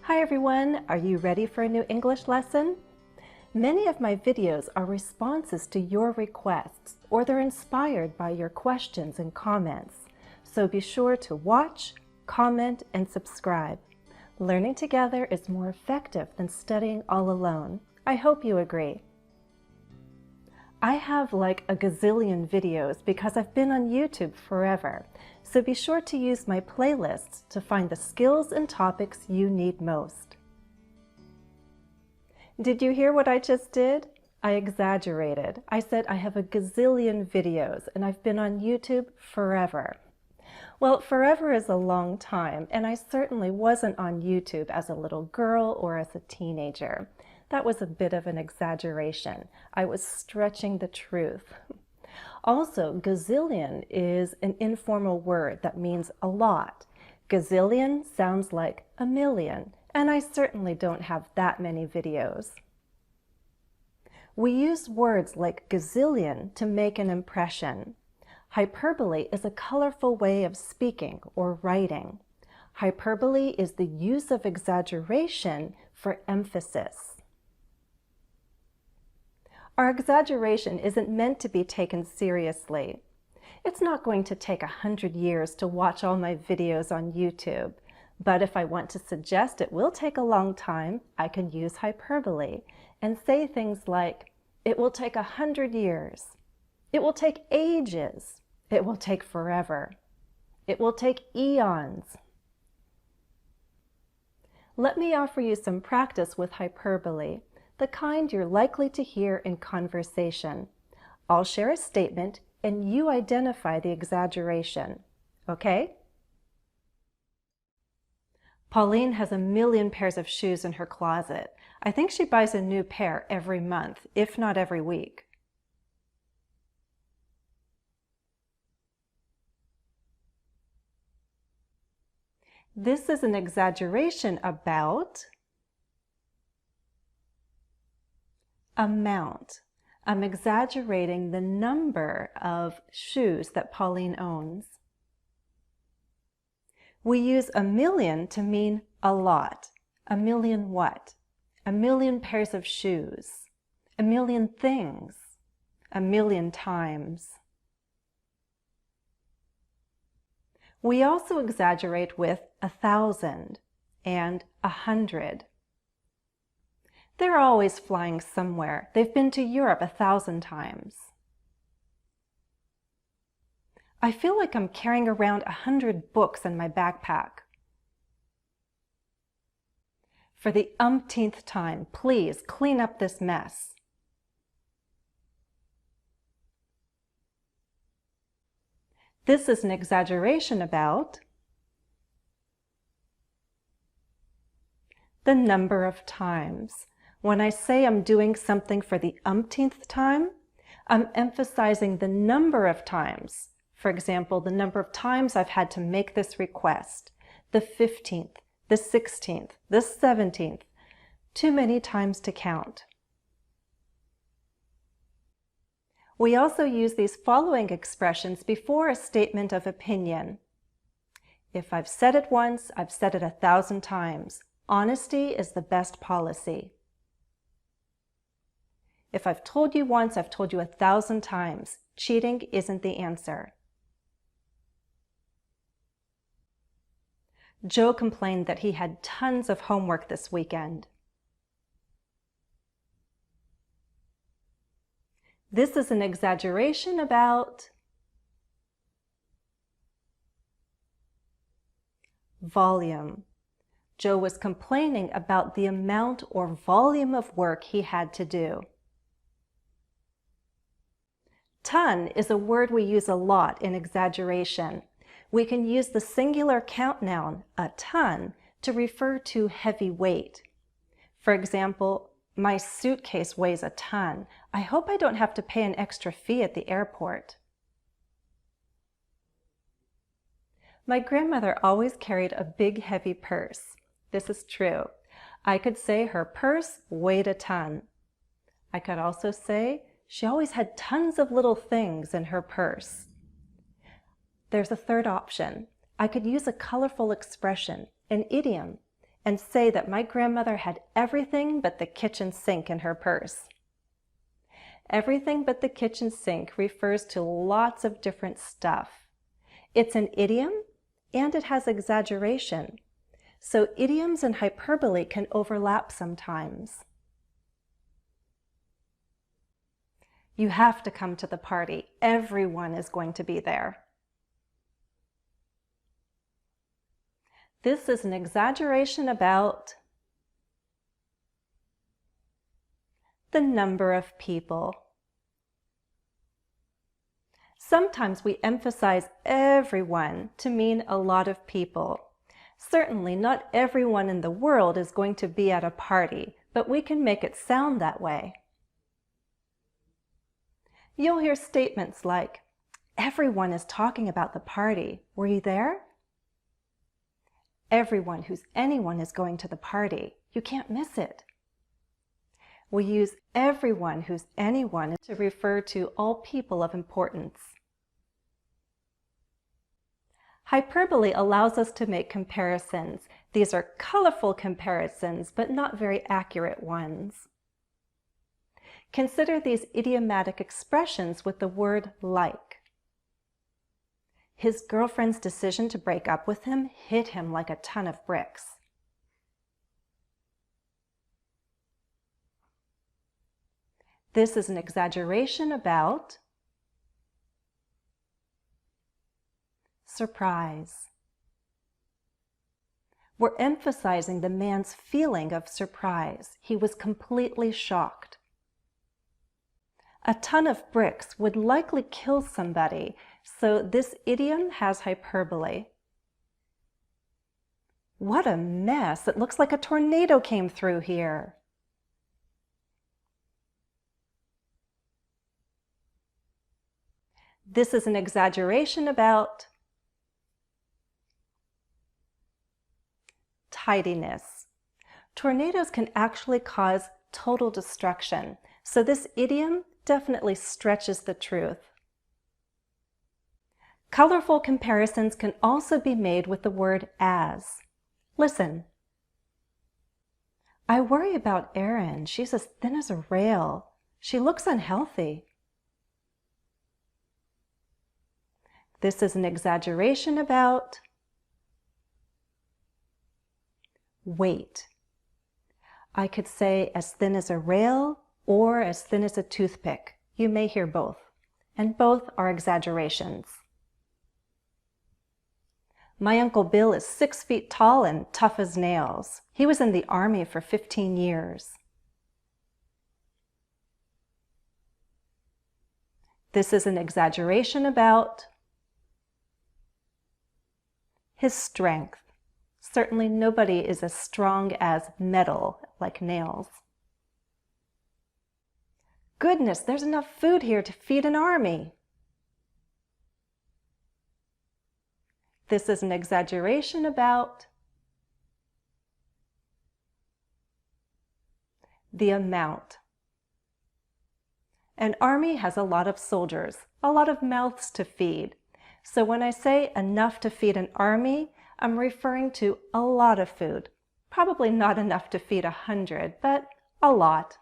Hi everyone, are you ready for a new English lesson? Many of my videos are responses to your requests, or they're inspired by your questions and comments. So be sure to watch, comment, and subscribe. Learning together is more effective than studying all alone. I hope you agree. I have like a gazillion videos because I've been on YouTube forever, so be sure to use my playlists to find the skills and topics you need most. Did you hear what I just did? I exaggerated. I said I have a gazillion videos and I've been on YouTube forever. Well, forever is a long time, and I certainly wasn't on YouTube as a little girl or as a teenager. That was a bit of an exaggeration. I was stretching the truth. Also, gazillion is an informal word that means a lot. Gazillion sounds like a million, and I certainly don't have that many videos. We use words like gazillion to make an impression. Hyperbole is a colorful way of speaking or writing. Hyperbole is the use of exaggeration for emphasis. Our exaggeration isn't meant to be taken seriously. It's not going to take 100 years to watch all my videos on YouTube, but if I want to suggest it will take a long time, I can use hyperbole and say things like, it will take 100 years. It will take ages. It will take forever. It will take eons. Let me offer you some practice with hyperbole, the kind you're likely to hear in conversation. I'll share a statement and you identify the exaggeration, okay? Pauline has a million pairs of shoes in her closet. I think she buys a new pair every month, if not every week. This is an exaggeration about amount. I'm exaggerating the number of shoes that Pauline owns. We use a million to mean a lot. A million what? A million pairs of shoes. A million things. A million times. We also exaggerate with 1,000 and 100. They're always flying somewhere. They've been to Europe 1,000 times. I feel like I'm carrying around 100 books in my backpack. For the umpteenth time, please clean up this mess. This is an exaggeration about the number of times. When I say I'm doing something for the umpteenth time, I'm emphasizing the number of times. For example, the number of times I've had to make this request. The 15th, the 16th, the 17th. Too many times to count. We also use these following expressions before a statement of opinion. If I've said it once, I've said it 1,000 times. Honesty is the best policy. If I've told you once, I've told you 1,000 times. Cheating isn't the answer. Joe complained that he had tons of homework this weekend. This is an exaggeration about volume. Joe was complaining about the amount or volume of work he had to do. Ton is a word we use a lot in exaggeration. We can use the singular count noun, a ton, to refer to heavy weight. For example, my suitcase weighs a ton. I hope I don't have to pay an extra fee at the airport. My grandmother always carried a big heavy purse. This is true. I could say her purse weighed a ton. I could also say she always had tons of little things in her purse. There's a third option. I could use a colorful expression, an idiom. and say that my grandmother had everything but the kitchen sink in her purse. Everything but the kitchen sink refers to lots of different stuff. It's an idiom and it has exaggeration. So idioms and hyperbole can overlap sometimes. You have to come to the party. Everyone is going to be there. This is an exaggeration about the number of people. Sometimes we emphasize everyone to mean a lot of people. Certainly not everyone in the world is going to be at a party, but we can make it sound that way. You'll hear statements like, everyone is talking about the party. Were you there? Everyone who's anyone is going to the party. You can't miss it. We use everyone who's anyone to refer to all people of importance. Hyperbole allows us to make comparisons. These are colorful comparisons, but not very accurate ones. Consider these idiomatic expressions with the word like. His girlfriend's decision to break up with him hit him like a ton of bricks. This is an exaggeration about surprise. We're emphasizing the man's feeling of surprise. He was completely shocked. A ton of bricks would likely kill somebody, so this idiom has hyperbole. What a mess! It looks like a tornado came through here. This is an exaggeration about tidiness. Tornadoes can actually cause total destruction, so this idiom definitely stretches the truth. Colorful comparisons can also be made with the word as. Listen. I worry about Erin. She's as thin as a rail. She looks unhealthy. This is an exaggeration about weight. I could say as thin as a rail or as thin as a toothpick. You may hear both, and both are exaggerations. My Uncle Bill is 6 feet tall and tough as nails. He was in the Army for 15 years. This is an exaggeration about his strength. Certainly nobody is as strong as metal, like nails. Goodness, there's enough food here to feed an army. This is an exaggeration about the amount. An army has a lot of soldiers, a lot of mouths to feed. So when I say enough to feed an army, I'm referring to a lot of food. Probably not enough to feed 100, but a lot.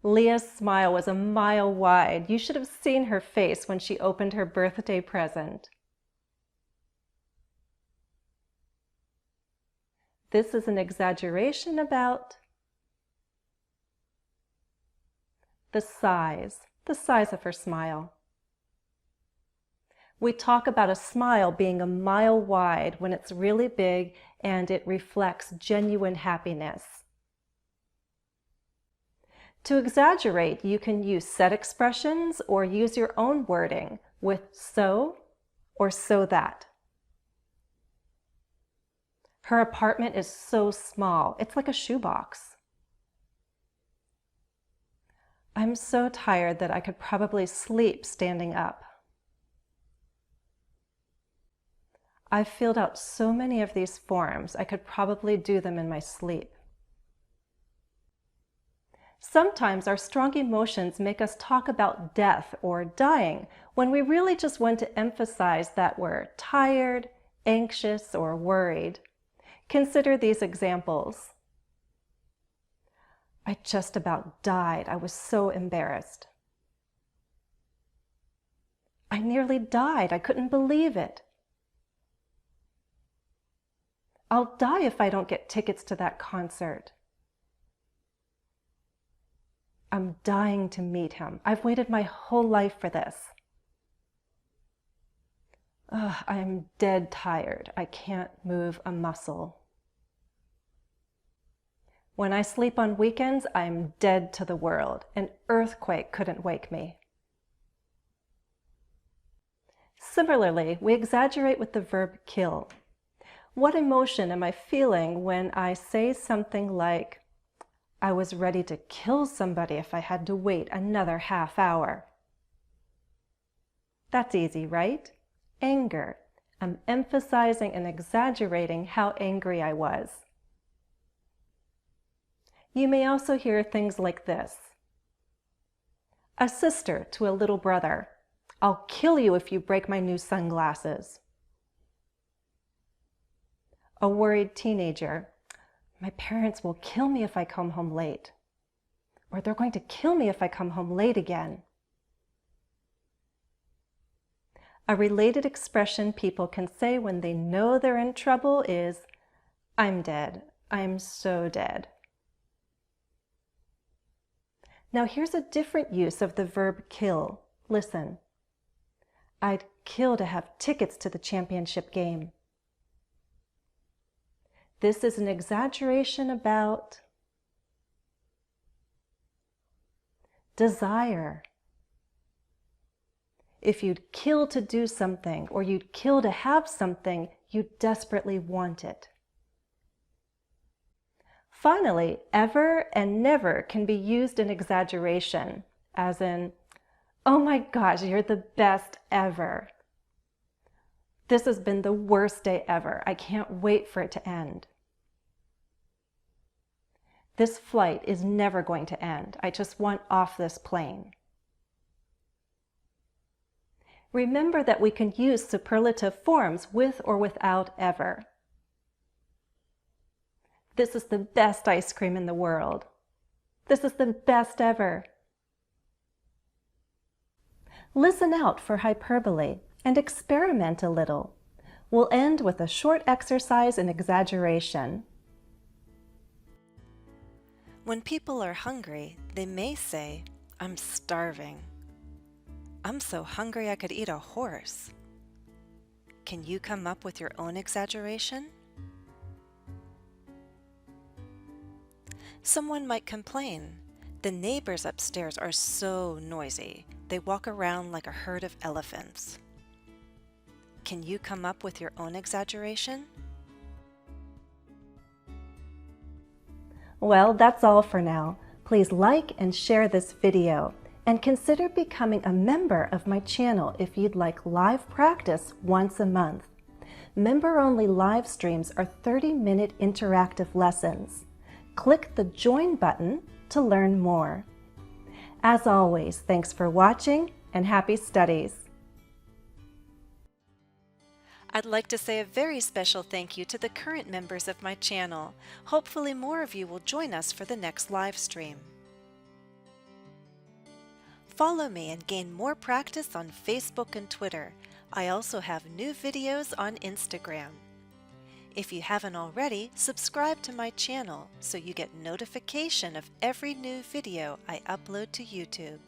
Leah's smile was a mile wide. You should have seen her face when she opened her birthday present. This is an exaggeration about the size of her smile. We talk about a smile being a mile wide when it's really big and it reflects genuine happiness. To exaggerate, you can use set expressions or use your own wording with so or so that. Her apartment is so small, it's like a shoebox. I'm so tired that I could probably sleep standing up. I've filled out so many of these forms, I could probably do them in my sleep. Sometimes our strong emotions make us talk about death or dying when we really just want to emphasize that we're tired, anxious, or worried. Consider these examples. I just about died. I was so embarrassed. I nearly died. I couldn't believe it. I'll die if I don't get tickets to that concert. I'm dying to meet him. I've waited my whole life for this. I'm dead tired. I can't move a muscle. When I sleep on weekends, I'm dead to the world. An earthquake couldn't wake me. Similarly, we exaggerate with the verb kill. What emotion am I feeling when I say something like, I was ready to kill somebody if I had to wait another half hour? That's easy, right? Anger. I'm emphasizing and exaggerating how angry I was. You may also hear things like this. A sister to a little brother. I'll kill you if you break my new sunglasses. A worried teenager. My parents will kill me if I come home late. Or they're going to kill me if I come home late again. A related expression people can say when they know they're in trouble is, I'm dead. I'm so dead. Now here's a different use of the verb kill. Listen. I'd kill to have tickets to the championship game. This is an exaggeration about desire. If you'd kill to do something or you'd kill to have something, you desperately want it. Finally, ever and never can be used in exaggeration, as in, oh my gosh, you're the best ever. This has been the worst day ever. I can't wait for it to end. This flight is never going to end. I just want off this plane. Remember that we can use superlative forms with or without ever. This is the best ice cream in the world. This is the best ever. Listen out for hyperbole and experiment a little. We'll end with a short exercise in exaggeration. When people are hungry, they may say, I'm starving. I'm so hungry I could eat a horse. Can you come up with your own exaggeration? Someone might complain, the neighbors upstairs are so noisy. They walk around like a herd of elephants. Can you come up with your own exaggeration? Well, that's all for now. Please like and share this video, and consider becoming a member of my channel if you'd like live practice once a month. Member-only live streams are 30-minute interactive lessons. Click the Join button to learn more. As always, thanks for watching and happy studies. I'd like to say a very special thank you to the current members of my channel. Hopefully more of you will join us for the next live stream. Follow me and gain more practice on Facebook and Twitter. I also have new videos on Instagram. If you haven't already, subscribe to my channel so you get notification of every new video I upload to YouTube.